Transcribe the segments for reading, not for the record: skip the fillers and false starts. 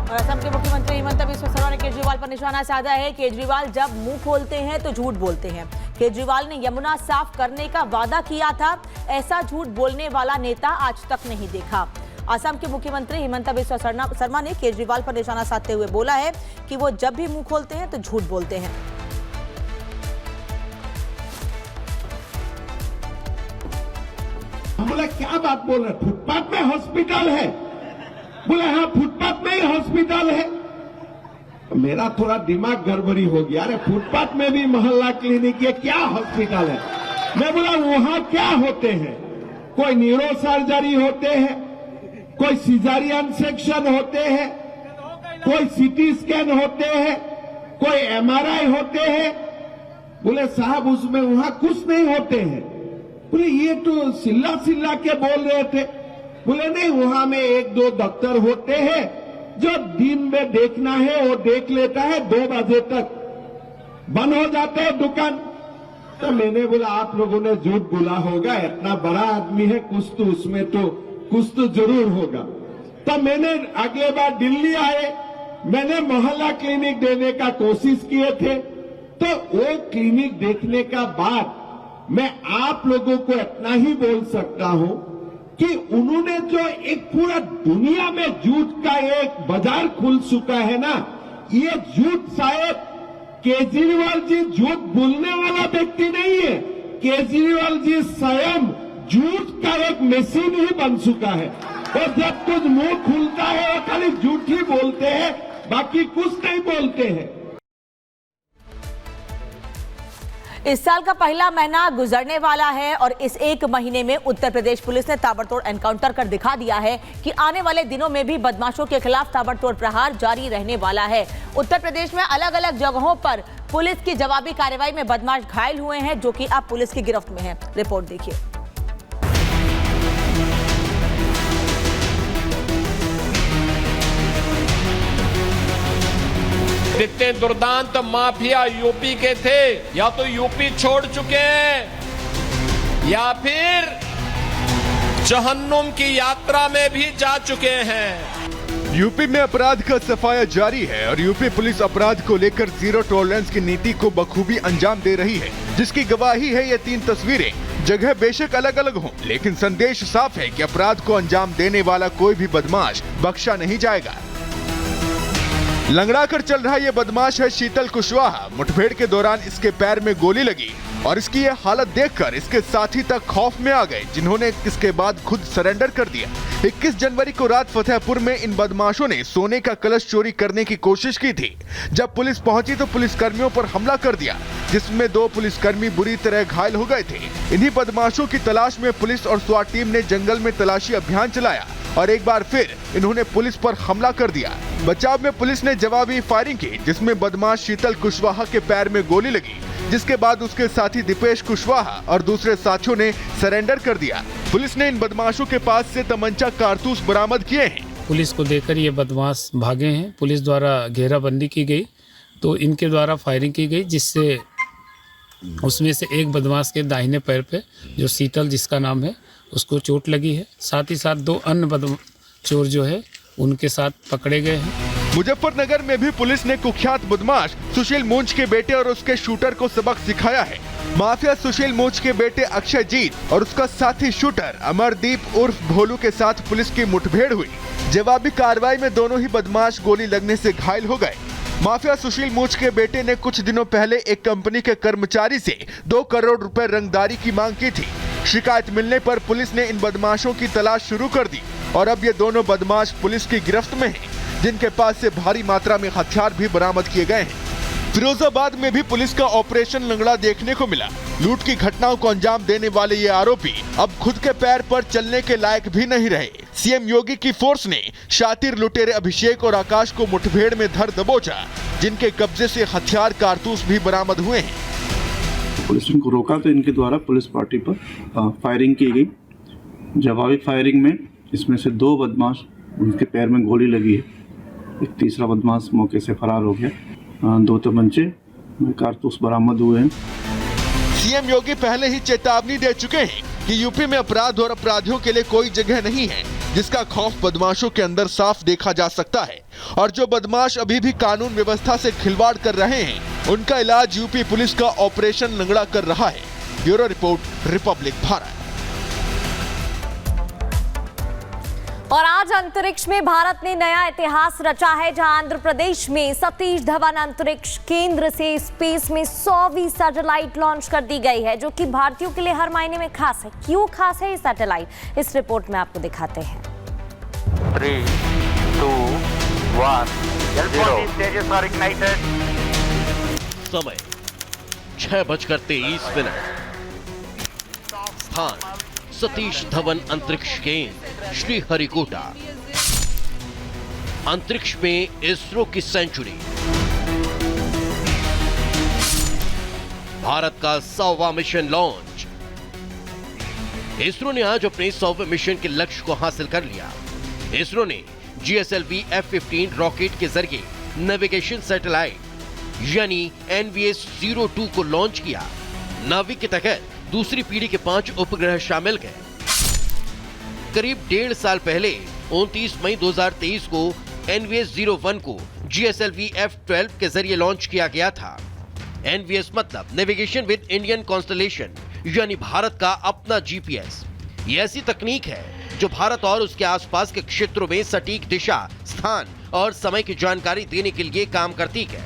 और असम के मुख्यमंत्री हिमंता बिस्वा शर्मा ने केजरीवाल पर निशाना साधा है। केजरीवाल जब मुंह खोलते हैं तो झूठ बोलते हैं। केजरीवाल ने यमुना साफ करने का वादा किया था, ऐसा झूठ बोलने वाला नेता आज तक नहीं देखा। असम के मुख्यमंत्री हिमंता बिस्वा शर्मा ने केजरीवाल पर निशाना साधते हुए बोला है कि वो जब भी मुंह खोलते हैं तो झूठ बोलते हैं। बोला क्या बात बोल रहे, फुटपाथ में हॉस्पिटल है? बोला हाँ फुटपाथ में ही हॉस्पिटल है। मेरा थोड़ा दिमाग गड़बड़ी हो गया, अरे फुटपाथ में भी मोहल्ला क्लिनिक है, क्या हॉस्पिटल है? मैं बोला वहां क्या होते हैं? कोई न्यूरो सर्जरी होते हैं, कोई सिजारियन सेक्शन होते हैं, कोई सीटी स्कैन होते हैं, कोई एमआरआई होते हैं। बोले साहब उसमें वहां कुछ नहीं होते हैं। बोले ये तो सिल्ला सिल्ला के बोल रहे थे। बोले नहीं, वहां में एक दो डॉक्टर होते हैं जो दिन में देखना है वो देख लेता है, 2 बजे तक बंद हो जाते हैं दुकान। तो मैंने बोला आप लोगों ने झूठ बोला होगा, इतना बड़ा आदमी है, कुछ तो उसमें तो कुछ तो जरूर होगा। तो मैंने अगले बार दिल्ली आए, मैंने मोहल्ला क्लिनिक देने का कोशिश किए थे। तो वो क्लिनिक देखने का बाद मैं आप लोगों को इतना ही बोल सकता हूं कि उन्होंने जो एक पूरा दुनिया में झूठ का एक बाजार खुल चुका है ना, ये झूठ शायद केजरीवाल जी झूठ बोलने वाला व्यक्ति नहीं है, केजरीवाल जी स्वयं झूठ का एक मशीन ही बन चुका है। और जब कुछ मुंह खुलता है वो खाली झूठ ही बोलते हैं, बाकी कुछ नहीं बोलते हैं। इस साल का पहला महीना गुजरने वाला है और इस एक महीने में उत्तर प्रदेश पुलिस ने ताबड़तोड़ एनकाउंटर कर दिखा दिया है कि आने वाले दिनों में भी बदमाशों के खिलाफ ताबड़तोड़ प्रहार जारी रहने वाला है। उत्तर प्रदेश में अलग अलग जगहों पर पुलिस की जवाबी कार्रवाई में बदमाश घायल हुए हैं, जो कि अब पुलिस की गिरफ्त में है। रिपोर्ट देखिए। जितने दुर्दांत माफिया यूपी के थे, या तो यूपी छोड़ चुके हैं या फिर जहन्नुम की यात्रा में भी जा चुके हैं। यूपी में अपराध का सफाया जारी है और यूपी पुलिस अपराध को लेकर जीरो टॉलरेंस की नीति को बखूबी अंजाम दे रही है, जिसकी गवाही है ये 3 तस्वीरें। जगह बेशक अलग अलग हों, लेकिन संदेश साफ है कि अपराध को अंजाम देने वाला कोई भी बदमाश बख्शा नहीं जाएगा। लंगड़ा कर चल रहा ये बदमाश है शीतल कुशवाहा। मुठभेड़ के दौरान इसके पैर में गोली लगी और इसकी ये हालत देखकर इसके साथी तक खौफ में आ गए, जिन्होंने इसके बाद खुद सरेंडर कर दिया। 21 जनवरी को रात फतेहपुर में इन बदमाशों ने सोने का कलश चोरी करने की कोशिश की थी। जब पुलिस पहुंची तो पुलिसकर्मियों पर हमला कर दिया, जिसमें 2 पुलिसकर्मी बुरी तरह घायल हो गए थे। इन्हीं बदमाशों की तलाश में पुलिस और स्वाट टीम ने जंगल में तलाशी अभियान चलाया और एक बार फिर इन्होंने पुलिस पर हमला कर दिया। बचाव में पुलिस ने जवाबी फायरिंग की, जिसमें बदमाश शीतल कुशवाहा के पैर में गोली लगी, जिसके बाद उसके साथी दीपेश कुशवाहा और दूसरे साथियों ने सरेंडर कर दिया। पुलिस ने इन बदमाशों के पास से तमंचा कारतूस बरामद किए हैं। पुलिस को देखकर ये बदमाश भागे हैं। पुलिस द्वारा घेराबंदी की गई तो इनके द्वारा फायरिंग की गई, जिससे उसमें से एक बदमाश के दाहिने पैर पे, जो शीतल जिसका नाम है, उसको चोट लगी है। साथ ही साथ 2 अन्य चोर जो है उनके साथ पकड़े गए हैं। मुजफ्फरनगर में भी पुलिस ने कुख्यात बदमाश सुशील मूंछ के बेटे और उसके शूटर को सबक सिखाया है। माफिया सुशील मूंछ के बेटे अक्षयजीत और उसका साथी शूटर अमरदीप उर्फ भोलू के साथ पुलिस की मुठभेड़ हुई। जवाबी कार्रवाई में दोनों ही बदमाश गोली लगने से घायल हो गए। माफिया सुशील मूंछ के बेटे ने कुछ दिनों पहले एक कंपनी के कर्मचारी से 2 करोड़ रुपए रंगदारी की मांग की थी। शिकायत मिलने पर पुलिस ने इन बदमाशों की तलाश शुरू कर दी और अब ये दोनों बदमाश पुलिस की गिरफ्त में हैं, जिनके पास से भारी मात्रा में हथियार भी बरामद किए गए हैं। फिरोजाबाद में भी पुलिस का ऑपरेशन लंगड़ा देखने को मिला। लूट की घटनाओं को अंजाम देने वाले ये आरोपी अब खुद के पैर पर चलने के लायक भी नहीं रहे। सीएम योगी की फोर्स ने शातिर लुटेरे अभिषेक और आकाश को मुठभेड़ में धर दबोचा, जिनके कब्जे से हथियार कारतूस भी बरामद हुए हैं। पुलिस इनको रोका तो इनके द्वारा पुलिस पार्टी पर फायरिंग की गई। जवाबी फायरिंग में इसमें से 2 बदमाश, उनके पैर में गोली लगी है। एक तीसरा बदमाश मौके से फरार हो गया। 2 तमंचे कारतूस बरामद हुए हैं। सीएम योगी पहले ही चेतावनी दे चुके हैं कि यूपी में अपराध और अपराधियों के लिए कोई जगह नहीं है। जिसका खौफ बदमाशों के अंदर साफ देखा जा सकता है। और जो बदमाश अभी भी कानून व्यवस्था से खिलवाड़ कर रहे हैं, उनका इलाज यूपी पुलिस का ऑपरेशन लंगड़ा कर रहा है। Bureau report, Republic Bharat. और आज अंतरिक्ष में भारत ने नया इतिहास रचा है, जहां आंध्र प्रदेश में सतीश धवन अंतरिक्ष केंद्र से स्पेस में 100वीं सैटेलाइट लॉन्च कर दी गई है, जो कि भारतीयों के लिए हर मायने में खास है। क्यों खास है ये सैटेलाइट, इस रिपोर्ट में आपको दिखाते हैं। 3, 2, 1, 0 stages are ignited. समय 6:23। स्थान सतीश धवन अंतरिक्ष केंद्र, श्रीहरिकोटा। अंतरिक्ष में इसरो की सेंचुरी। भारत का 100वां मिशन लॉन्च। इसरो ने आज अपने 100वें मिशन के लक्ष्य को हासिल कर लिया। इसरो ने GSLV F-15 रॉकेट के जरिए नेविगेशन सैटेलाइट यानी NVS-02 को लॉन्च किया। नाविक के तहत दूसरी पीढ़ी के 5 उपग्रह शामिल गए। करीब 1.5 साल पहले 29 मई 2023 को NVS-01 को GSLV F-12 के जरिए लॉन्च किया गया था। NVS मतलब नेविगेशन विद इंडियन कॉन्स्टलेशन, यानी भारत का अपना GPS। ये ऐसी तकनीक है जो भारत और उसके आसपास के क्षेत्रों में सटीक दिशा, स्थान और समय की जानकारी देने के लिए काम करती है।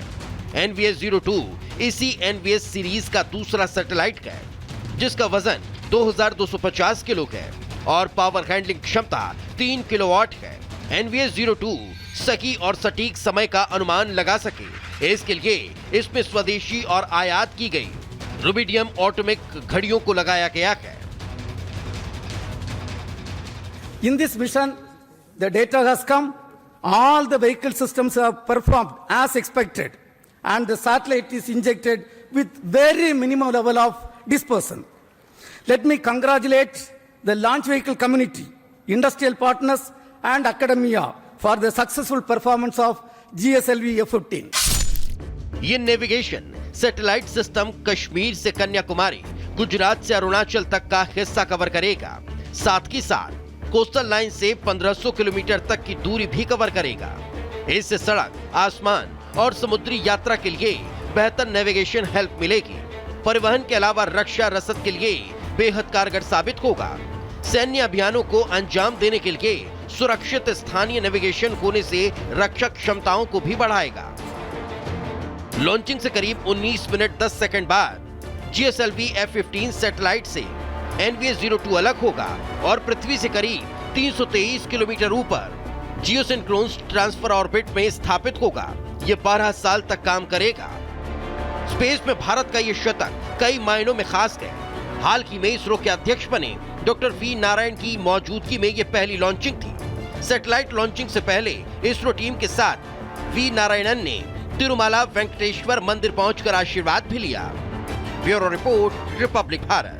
NVS-02 इसी NVS सीरीज का दूसरा सैटेलाइट है, जिसका वजन 2250 किलो है और पावर हैंडलिंग क्षमता 3 किलोवाट है। NVS-02 सही और सटीक समय का अनुमान लगा सके, इसके लिए इसमें स्वदेशी और आयात की गई रुबिडियम ऑटोमिक घड़ियों को लगाया गया है। In this mission, the data has come. All the vehicle systems have performed as expected, and the satellite is injected with very minimum level of dispersion. Let me congratulate the launch vehicle community, industrial partners, and academia for the successful performance of GSLV F-15. ये navigation satellite system Kashmir से कन्याकुमारी, गुजरात से अरुणाचल तक का हिस्सा cover करेगा। साथ ही साथ coastal line से 1500 किलोमीटर तक की दूरी भी कवर करेगा। इससे सड़क, आसमान और समुद्री यात्रा के लिए बेहतर नेविगेशन हेल्प मिलेगी। परिवहन के अलावा रक्षा रसद के लिए बेहद कारगर साबित होगा। सैन्य अभियानों को अंजाम देने के लिए सुरक्षित स्थानीय नेविगेशन होने से रक्षक क्षमताओं को भी बढ़ाएगा। लॉन्चिंग से करीब 19 मिनट 10 सेकंड बाद GSLV F-15 सैटेलाइट से NVS-02 अलग होगा और पृथ्वी से करीब 323 किलोमीटर ऊपर जियोसिंक्रोनस ट्रांसफर ऑर्बिट में स्थापित होगा। ये 12 साल तक काम करेगा। स्पेस में भारत का ये शतक कई मायनों में खास है। हाल ही में इसरो के अध्यक्ष बने डॉक्टर वी नारायण की मौजूदगी में ये पहली लॉन्चिंग थी। सैटेलाइट लॉन्चिंग से पहले इसरो टीम के साथ वी नारायणन ने तिरुमला वेंकटेश्वर मंदिर पहुंचकर आशीर्वाद भी लिया। Bureau report, Republic Bharat.